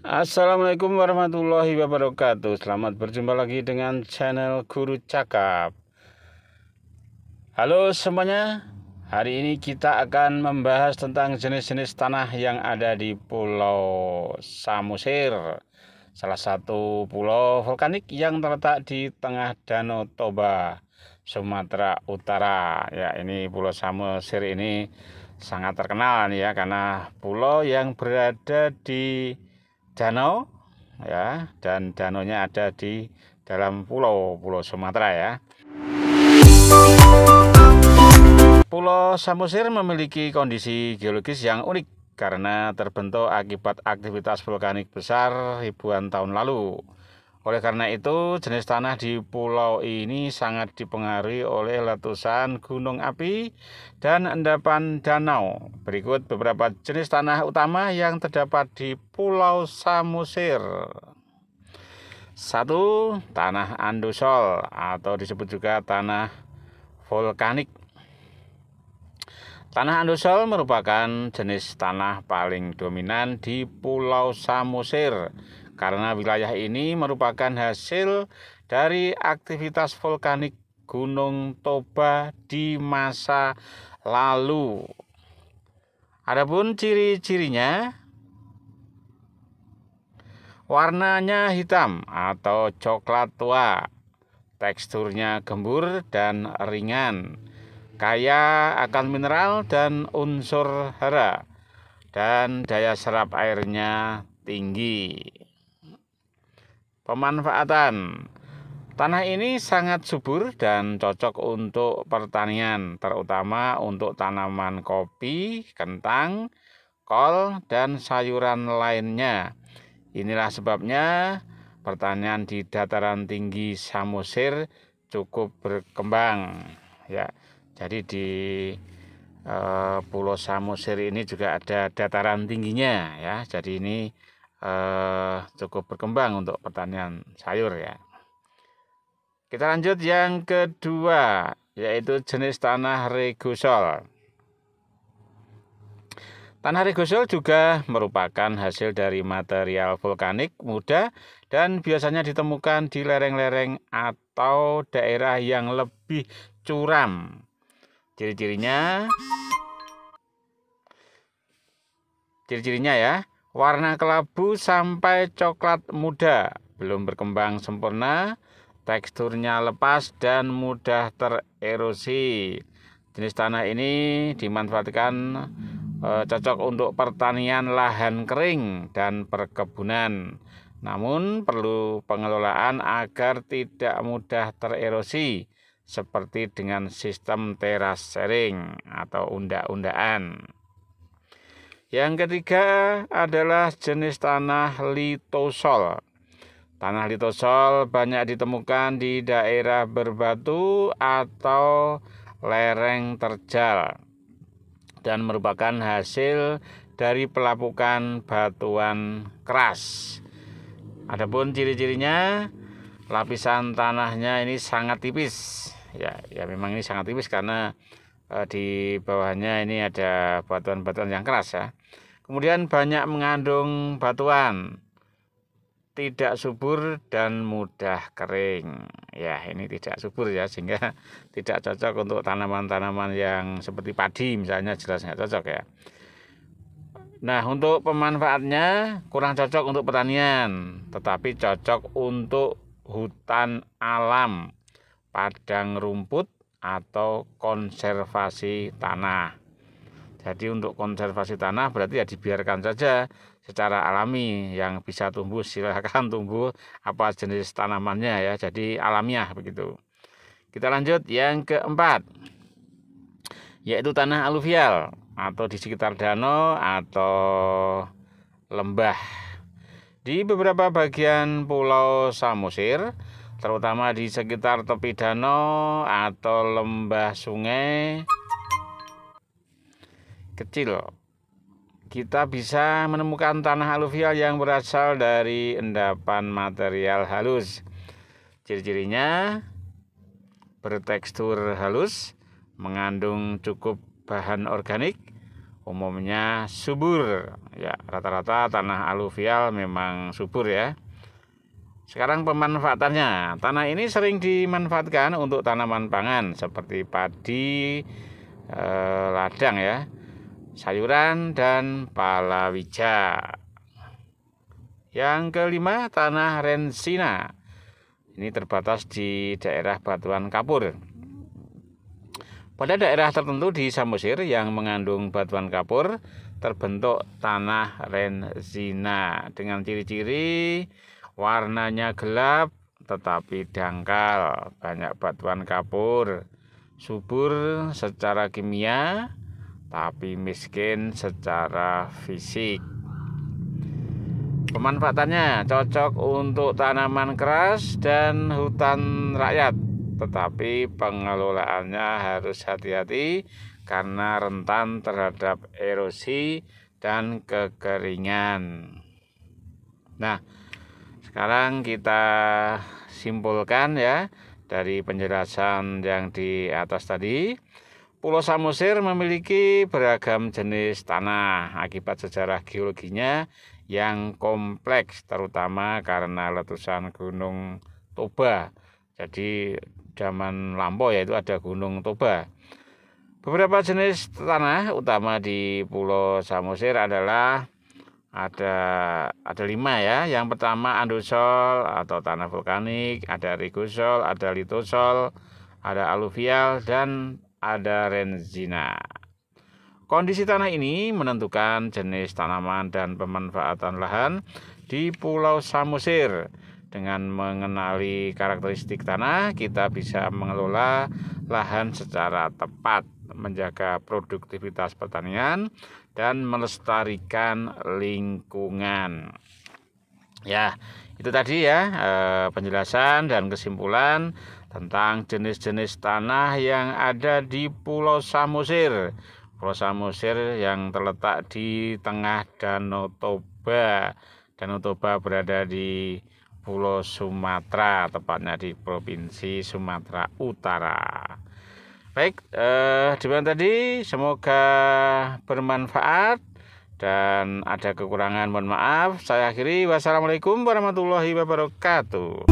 Assalamualaikum warahmatullahi wabarakatuh. Selamat berjumpa lagi dengan channel Guru Cakap. Halo semuanya. Hari ini kita akan membahas tentang jenis-jenis tanah yang ada di Pulau Samosir, salah satu pulau vulkanik yang terletak di tengah Danau Toba, Sumatera Utara. Ya, ini Pulau Samosir ini sangat terkenal ya, karena pulau yang berada di danau ya, dan danaunya ada di dalam pulau Sumatera ya. Pulau Samosir memiliki kondisi geologis yang unik karena terbentuk akibat aktivitas vulkanik besar ribuan tahun lalu. Oleh karena itu, jenis tanah di pulau ini sangat dipengaruhi oleh letusan gunung api dan endapan danau. Berikut beberapa jenis tanah utama yang terdapat di Pulau Samosir. 1. Tanah andosol atau disebut juga tanah vulkanik. Tanah andosol merupakan jenis tanah paling dominan di Pulau Samosir karena wilayah ini merupakan hasil dari aktivitas vulkanik Gunung Toba di masa lalu. Adapun ciri-cirinya, warnanya hitam atau coklat tua, teksturnya gembur dan ringan, kaya akan mineral dan unsur hara, dan daya serap airnya tinggi. Pemanfaatan: tanah ini sangat subur dan cocok untuk pertanian, terutama untuk tanaman kopi, kentang, kol, dan sayuran lainnya. Inilah sebabnya pertanian di dataran tinggi Samosir cukup berkembang ya. Jadi di Pulau Samosir ini juga ada dataran tingginya ya. Jadi ini cukup berkembang untuk pertanian sayur ya. Kita lanjut yang kedua, yaitu jenis tanah regosol. Tanah regosol juga merupakan hasil dari material vulkanik muda dan biasanya ditemukan di lereng-lereng atau daerah yang lebih curam. Ciri-cirinya ya, warna kelabu sampai coklat muda, belum berkembang sempurna, teksturnya lepas dan mudah tererosi. Jenis tanah ini dimanfaatkan cocok untuk pertanian lahan kering dan perkebunan. Namun perlu pengelolaan agar tidak mudah tererosi, seperti dengan sistem teras sharing atau unda-undaan. Yang ketiga adalah jenis tanah litosol. Tanah litosol banyak ditemukan di daerah berbatu atau lereng terjal dan merupakan hasil dari pelapukan batuan keras. Adapun ciri-cirinya, lapisan tanahnya ini sangat tipis. Ya memang ini sangat tipis karena di bawahnya ini ada batuan-batuan yang keras ya. Kemudian banyak mengandung batuan, tidak subur dan mudah kering. Ya, ini tidak subur ya, sehingga tidak cocok untuk tanaman-tanaman yang seperti padi misalnya, jelas nggak cocok ya. Nah, untuk pemanfaatnya kurang cocok untuk pertanian, tetapi cocok untuk hutan alam, padang rumput, atau konservasi tanah. Jadi untuk konservasi tanah berarti ya dibiarkan saja secara alami, yang bisa tumbuh silakan tumbuh apa jenis tanamannya ya, jadi alamiah begitu. Kita lanjut yang keempat, yaitu tanah aluvial atau di sekitar danau atau lembah. Di beberapa bagian Pulau Samosir, terutama di sekitar tepi danau atau lembah sungai kecil, kita bisa menemukan tanah aluvial yang berasal dari endapan material halus. Ciri-cirinya bertekstur halus, mengandung cukup bahan organik, umumnya subur. Ya, rata-rata tanah aluvial memang subur ya. Sekarang pemanfaatannya. Tanah ini sering dimanfaatkan untuk tanaman pangan seperti padi, ladang ya, sayuran dan palawija. Yang kelima, tanah rensina. Ini terbatas di daerah batuan kapur. Pada daerah tertentu di Samosir yang mengandung batuan kapur terbentuk tanah rensina dengan ciri-ciri warnanya gelap tetapi dangkal, banyak batuan kapur, subur secara kimia tapi miskin secara fisik. Pemanfaatannya cocok untuk tanaman keras dan hutan rakyat, tetapi pengelolaannya harus hati-hati karena rentan terhadap erosi dan kekeringan. Nah, sekarang kita simpulkan ya dari penjelasan yang di atas tadi. Pulau Samosir memiliki beragam jenis tanah akibat sejarah geologinya yang kompleks, terutama karena letusan Gunung Toba. Jadi zaman lampau yaitu ada Gunung Toba. Beberapa jenis tanah utama di Pulau Samosir adalah ada 5 ya. Yang pertama andosol atau tanah vulkanik, ada rigosol, ada litosol, ada aluvial dan ada rensina. Kondisi tanah ini menentukan jenis tanaman dan pemanfaatan lahan di Pulau Samosir. Dengan mengenali karakteristik tanah, kita bisa mengelola lahan secara tepat, menjaga produktivitas pertanian, dan melestarikan lingkungan. Ya, itu tadi ya penjelasan dan kesimpulan tentang jenis-jenis tanah yang ada di Pulau Samosir. Pulau Samosir yang terletak di tengah Danau Toba. Danau Toba berada di Pulau Sumatera, tepatnya di Provinsi Sumatera Utara. Baik, demikian tadi, semoga bermanfaat dan ada kekurangan mohon maaf. Saya akhiri, wassalamualaikum warahmatullahi wabarakatuh.